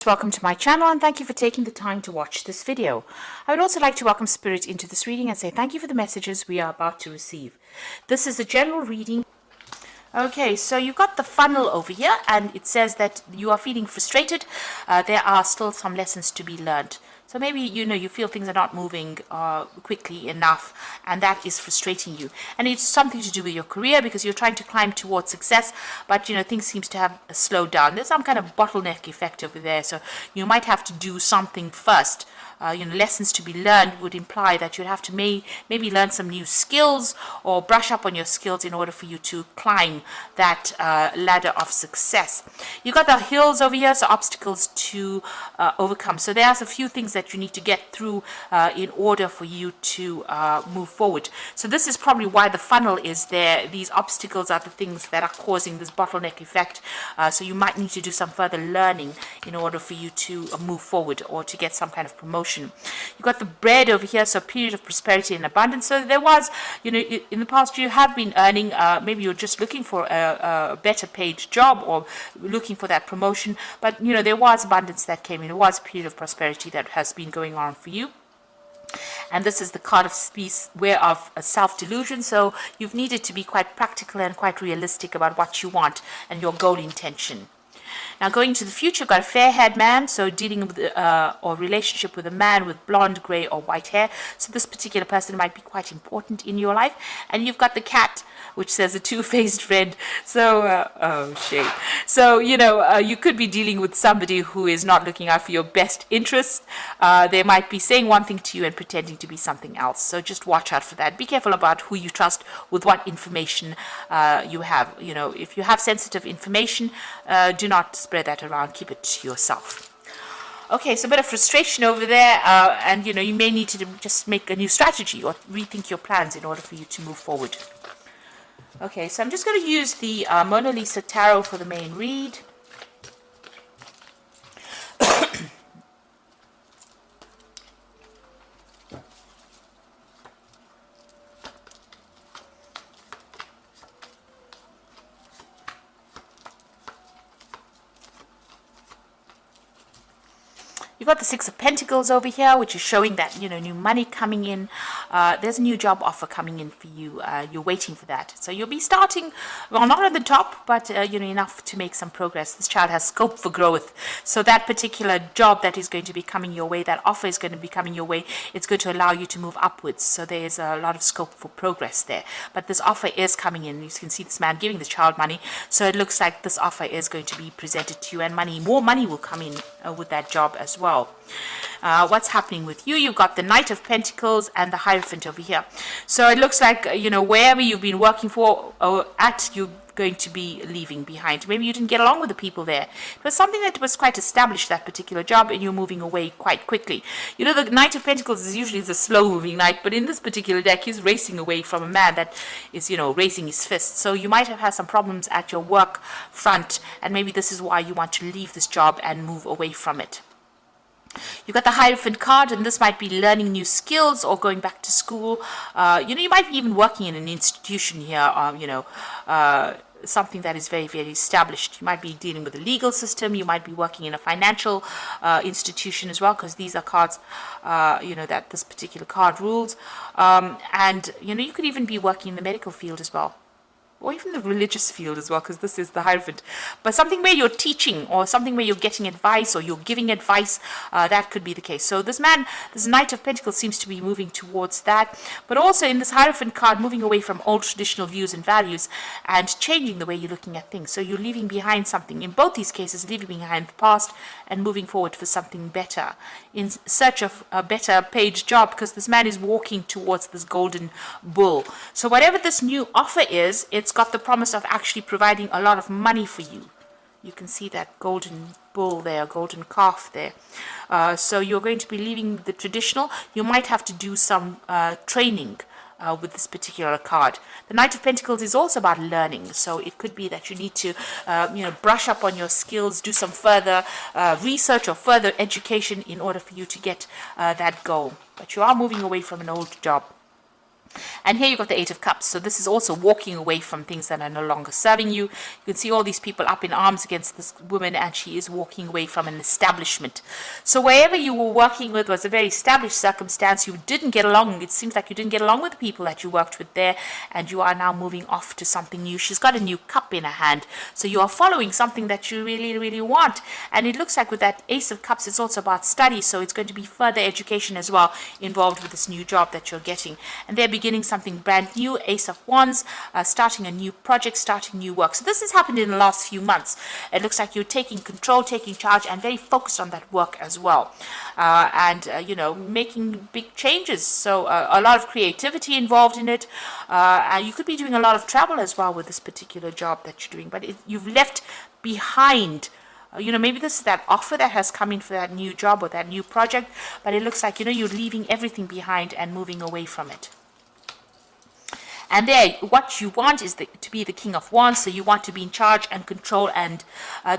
Welcome to my channel and thank you for taking the time to watch this video. I would also like to welcome Spirit into this reading and say thank you for the messages we are about to receive. This is a general reading. Okay, so you've got the funnel over here and it says that you are feeling frustrated. There are still some lessons to be learned. So maybe, you feel things are not moving quickly enough and that is frustrating you. And it's something to do with your career because you're trying to climb towards success, but, things seems to have slowed down. There's some kind of bottleneck effect over there. So you might have to do something first. Lessons to be learned would imply that you'd have to maybe learn some new skills or brush up on your skills in order for you to climb that ladder of success. You've got the hills over here, so obstacles to overcome. So there's a few things that you need to get through in order for you to move forward. So this is probably why the funnel is there. These obstacles are the things that are causing this bottleneck effect. So you might need to do some further learning in order for you to move forward or to get some kind of promotion. You've got the bread over here, so period of prosperity and abundance. So there was, in the past you have been earning, maybe you're just looking for a better paid job or looking for that promotion, but there was abundance that came in. There was a period of prosperity that has been going on for you. And this is the card of peace, where of self-delusion. So you've needed to be quite practical and quite realistic about what you want and your goal intention. Now, going to the future, you've got a fair-haired man, so dealing with or relationship with a man with blonde, grey, or white hair. So this particular person might be quite important in your life. And you've got the cat, which says a two-faced friend. So, oh, shame. So, you could be dealing with somebody who is not looking out for your best interests. They might be saying one thing to you and pretending to be something else. So just watch out for that. Be careful about who you trust with what information you have. If you have sensitive information, do not spread that around. Keep it to yourself. Okay, so a bit of frustration over there, and you may need to just make a new strategy or rethink your plans in order for you to move forward. Okay, so I'm just going to use the Mona Lisa Tarot for the main read. You've got the Six of Pentacles over here, which is showing that, new money coming in. There's a new job offer coming in for you. You're waiting for that. So you'll be starting, well, not at the top, but, enough to make some progress. This child has scope for growth. So that particular job that is going to be coming your way, that offer is going to be coming your way, it's going to allow you to move upwards. So there's a lot of scope for progress there. But this offer is coming in. You can see this man giving the child money. So it looks like this offer is going to be presented to you, and more money will come in with that job as well. What's happening with you? You've got the Knight of Pentacles and the Hierophant over here. So it looks like, wherever you've been working for or at, you're going to be leaving behind. Maybe you didn't get along with the people there. It was something that was quite established, that particular job, and you're moving away quite quickly. The Knight of Pentacles is usually the slow-moving knight, but in this particular deck, he's racing away from a man that is, raising his fist. So you might have had some problems at your work front, and maybe this is why you want to leave this job and move away from it. You've got the Hierophant card, and this might be learning new skills or going back to school. You might be even working in an institution here, something that is very, very established. You might be dealing with the legal system. You might be working in a financial institution as well, because these are cards, that this particular card rules. And, you could even be working in the medical field as well, or even the religious field as well, because this is the Hierophant. But something where you're teaching, or something where you're getting advice, or you're giving advice, that could be the case. So this Knight of Pentacles seems to be moving towards that. But also in this Hierophant card, moving away from old traditional views and values and changing the way you're looking at things. So you're leaving behind something. In both these cases, leaving behind the past and moving forward for something better, in search of a better paid job, because this man is walking towards this golden bull. So whatever this new offer is, it's got the promise of actually providing a lot of money for you. You can see that golden bull there, golden calf there. So you're going to be leaving the traditional. You might have to do some training with this particular card. The Knight of Pentacles is also about learning. So it could be that you need to, brush up on your skills, do some further research or further education in order for you to get that goal. But you are moving away from an old job. And here you've got the Eight of Cups. So this is also walking away from things that are no longer serving you. You can see all these people up in arms against this woman, and she is walking away from an establishment. So wherever you were working with was a very established circumstance. You didn't get along. It seems like you didn't get along with the people that you worked with there, and you are now moving off to something new. She's got a new cup in her hand. So you are following something that you really, really want. And it looks like with that Ace of Cups, it's also about study. So it's going to be further education as well involved with this new job that you're getting. And they're beginning something brand new. Ace of Wands, starting a new project, starting new work. So this has happened in the last few months. It looks like you're taking control, taking charge, and very focused on that work as well. You know, making big changes. So a lot of creativity involved in it. You could be doing a lot of travel as well with this particular job that you're doing. But you've left behind, you know, maybe this is that offer that has come in for that new job or that new project, but it looks like, you know, you're leaving everything behind and moving away from it. And there, what you want is to be the King of Wands, so you want to be in charge and control, and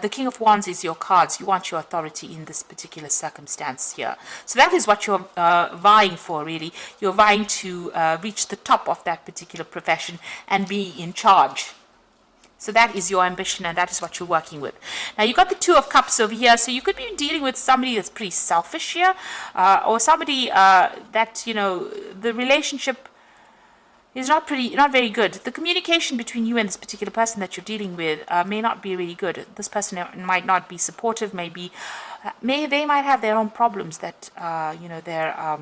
the King of Wands is your cards. You want your authority in this particular circumstance here. So that is what you're vying for, really. You're vying to reach the top of that particular profession and be in charge. So that is your ambition, and that is what you're working with. Now, you've got the Two of Cups over here, so you could be dealing with somebody that's pretty selfish here, or somebody that, you know, the relationship is not very good. The communication between you and this particular person that you're dealing with may not be really good. This person might not be supportive. They might have their own problems that you know, they're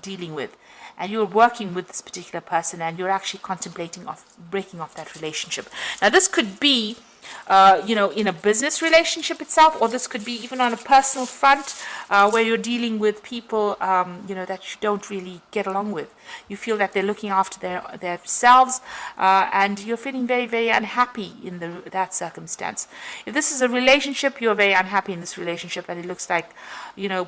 dealing with, and you're working with this particular person, and you're actually contemplating breaking off that relationship. Now, this could be you know, in a business relationship itself, or this could be even on a personal front, where you're dealing with people, you know, that you don't really get along with. You feel that they're looking after themselves, and you're feeling very, very unhappy in that circumstance. If this is a relationship, you're very unhappy in this relationship, and it looks like, you know,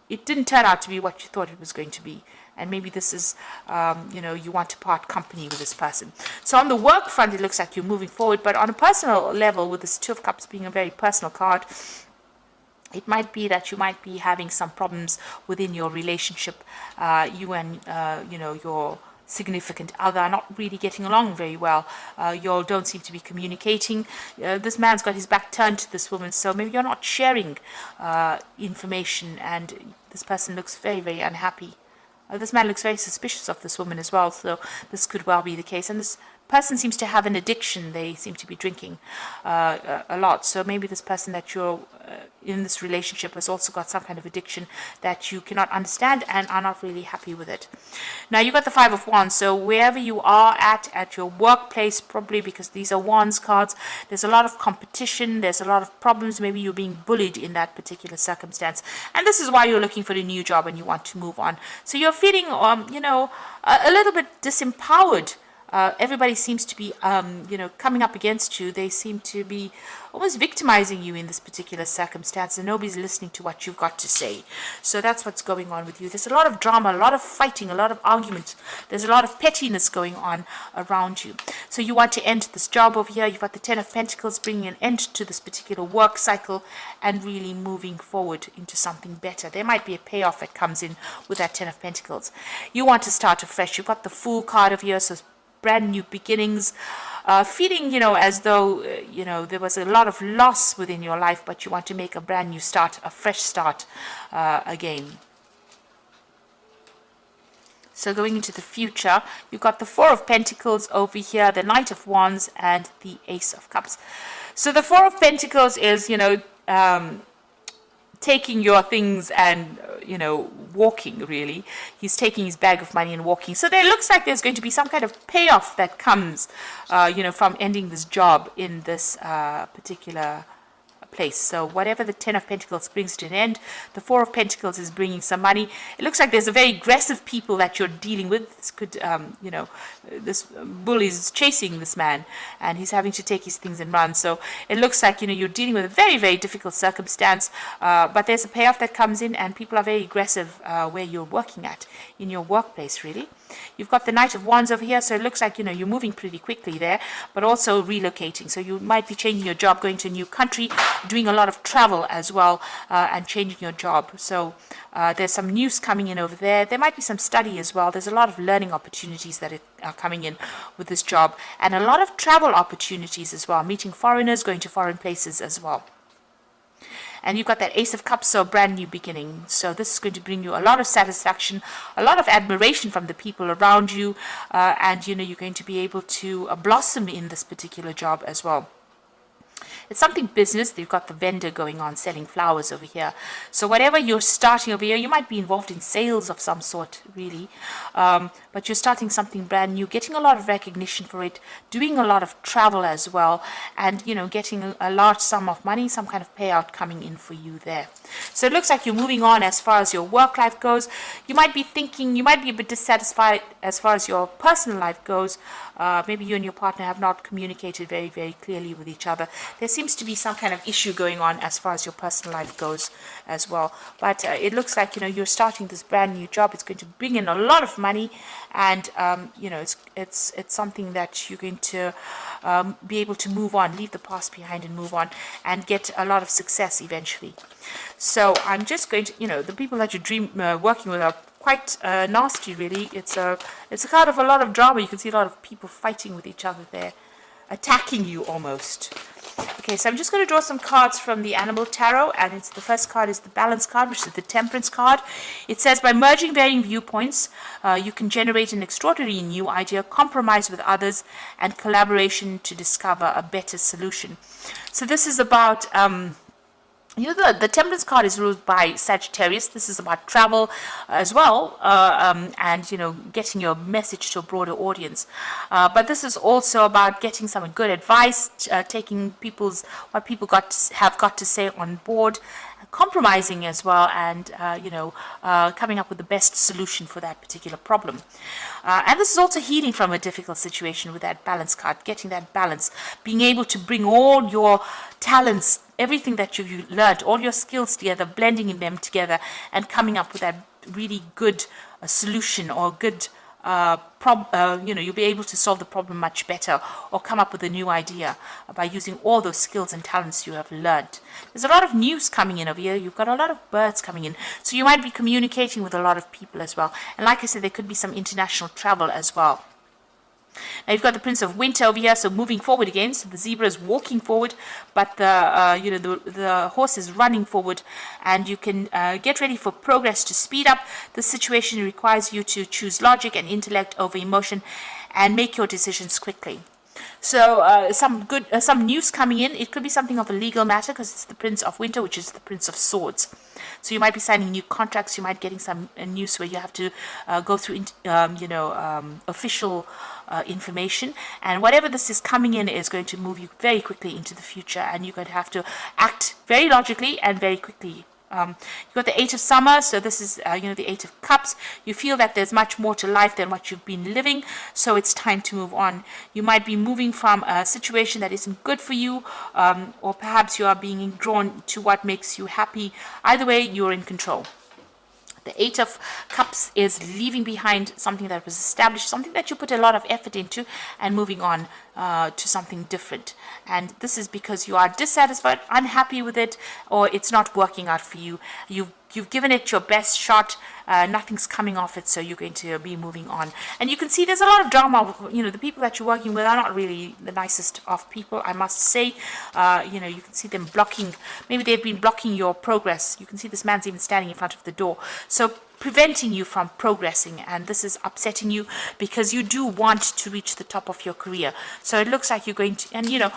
it didn't turn out to be what you thought it was going to be. And maybe this is, you know, you want to part company with this person. So on the work front, it looks like you're moving forward. But on a personal level, with this Two of Cups being a very personal card, it might be that you might be having some problems within your relationship. You and, you know, your significant other are not really getting along very well. You all don't seem to be communicating. This man's got his back turned to this woman, so maybe you're not sharing information, and this person looks very, very unhappy. This man looks very suspicious of this woman as well, so this could well be the case. And this person seems to have an addiction. They seem to be drinking a lot. So maybe this person that you're in this relationship has also got some kind of addiction that you cannot understand and are not really happy with it. Now, you've got the Five of Wands. So wherever you are at your workplace, probably because these are Wands cards, there's a lot of competition. There's a lot of problems. Maybe you're being bullied in that particular circumstance. And this is why you're looking for a new job and you want to move on. So you're feeling, you know, a little bit disempowered. Everybody seems to be, you know, coming up against you. They seem to be almost victimizing you in this particular circumstance, and nobody's listening to what you've got to say. So that's what's going on with you. There's a lot of drama, a lot of fighting, a lot of argument. There's a lot of pettiness going on around you. So you want to end this job over here. You've got the Ten of Pentacles, bringing an end to this particular work cycle and really moving forward into something better. There might be a payoff that comes in with that Ten of Pentacles. You want to start afresh. You've got the Fool card over here, so brand new beginnings, feeling, you know, as though, you know, there was a lot of loss within your life, but you want to make a brand new start, a fresh start again. So going into the future, you've got the Four of Pentacles over here, the Knight of Wands, and the Ace of Cups. So the Four of Pentacles is, you know, taking your things and, you know, walking, really. He's taking his bag of money and walking. So there looks like there's going to be some kind of payoff that comes, you know, from ending this job in this particular place. So whatever the Ten of Pentacles brings to an end, the Four of Pentacles is bringing some money. It looks like there's a very aggressive people that you're dealing with. This could, you know, this bull is chasing this man and he's having to take his things and run. So it looks like, you know, you're dealing with a very, very difficult circumstance, but there's a payoff that comes in and people are very aggressive where you're working at, in your workplace, really. You've got the Knight of Wands over here, so it looks like, you know, you're moving pretty quickly there, but also relocating. So you might be changing your job, going to a new country, doing a lot of travel as well, and changing your job. So there's some news coming in over there. There might be some study as well. There's a lot of learning opportunities that are coming in with this job, and a lot of travel opportunities as well, meeting foreigners, going to foreign places as well. And you've got that Ace of Cups, so brand new beginning. So this is going to bring you a lot of satisfaction, a lot of admiration from the people around you, and you know, you're going to be able to blossom in this particular job as well. It's something business. You've got the vendor going on, selling flowers over here. So whatever you're starting over here, you might be involved in sales of some sort, really. But you're starting something brand new, getting a lot of recognition for it, doing a lot of travel as well, and, you know, getting a large sum of money, some kind of payout coming in for you there. So it looks like you're moving on as far as your work life goes. You might be thinking, you might be a bit dissatisfied as far as your personal life goes. Maybe you and your partner have not communicated very, very clearly with each other. There seems to be some kind of issue going on as far as your personal life goes as well. But it looks like, you know, you're starting this brand new job. It's going to bring in a lot of money, and you know, it's something that you're going to be able to move on, leave the past behind and move on, and get a lot of success eventually. So I'm just going to, you know, the people that you're working with are quite nasty, really. It's a card of a lot of drama. You can see a lot of people fighting with each other there, attacking you almost. Okay, so I'm just going to draw some cards from the Animal Tarot, and the first card is the Balance card, which is the Temperance card. It says, by merging varying viewpoints, you can generate an extraordinary new idea, compromise with others, and collaboration to discover a better solution. So this is about you know, the Temperance card is ruled by Sagittarius. This is about travel as well, and, you know, getting your message to a broader audience. But this is also about getting some good advice, taking what people have got to say on board, compromising as well, and you know, coming up with the best solution for that particular problem. And this is also healing from a difficult situation with that Balance card, getting that balance, being able to bring all your talents, everything that you've learned, all your skills together, blending them together, and coming up with that really good solution, or good you know, you'll be able to solve the problem much better, or come up with a new idea by using all those skills and talents you have learned. There's a lot of news coming in over here. You've got a lot of birds coming in, so you might be communicating with a lot of people as well. And like I said, there could be some international travel as well. Now you've got the Prince of Winter over here, so moving forward again. So the zebra is walking forward, but the you know, the horse is running forward, and you can get ready for progress to speed up. The situation requires you to choose logic and intellect over emotion, and make your decisions quickly. So some news coming in. It could be something of a legal matter, because it's the Prince of Winter, which is the Prince of Swords. So you might be signing new contracts. You might getting some news where you have to go through you know, official information, and whatever this is coming in is going to move you very quickly into the future, and you're going to have to act very logically and very quickly. You've got the Eight of Summer, so this is you know, the Eight of Cups. You feel that there's much more to life than what you've been living, so it's time to move on. You might be moving from a situation that isn't good for you, or perhaps you are being drawn to what makes you happy. Either way, you're in control. The Eight of Cups is leaving behind something that was established, something that you put a lot of effort into, and moving on to something different. And this is because you are dissatisfied, unhappy with it, or it's not working out for you. You've given it your best shot, nothing's coming off it, so you're going to be moving on. And you can see there's a lot of drama. You know, the people that you're working with are not really the nicest of people, I must say. You know, you can see them blocking, maybe they've been blocking your progress. You can see this man's even standing in front of the door, so preventing you from progressing, and this is upsetting you, because you do want to reach the top of your career. So it looks like you're going to, and you know,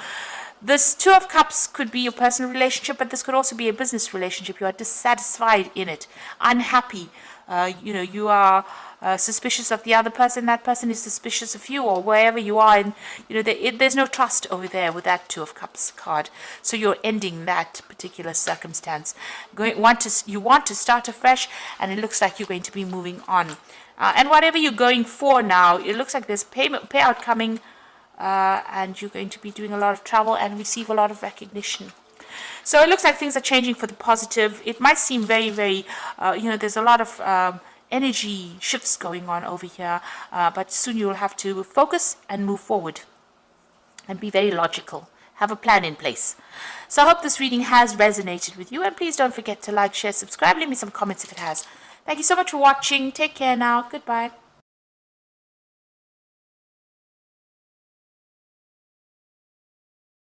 this Two of Cups could be your personal relationship, but this could also be a business relationship. You are dissatisfied in it, unhappy. You know, you are suspicious of the other person. That person is suspicious of you, or wherever you are. And you know, there's no trust over there with that Two of Cups card. So you're ending that particular circumstance. You want to start afresh, and it looks like you're going to be moving on. And whatever you're going for now, it looks like there's payout coming. And you're going to be doing a lot of travel and receive a lot of recognition. So it looks like things are changing for the positive. It might seem very, very, you know, there's a lot of energy shifts going on over here, but soon you'll have to focus and move forward and be very logical. Have a plan in place. So I hope this reading has resonated with you, and please don't forget to like, share, subscribe, leave me some comments if it has. Thank you so much for watching. Take care now. Goodbye.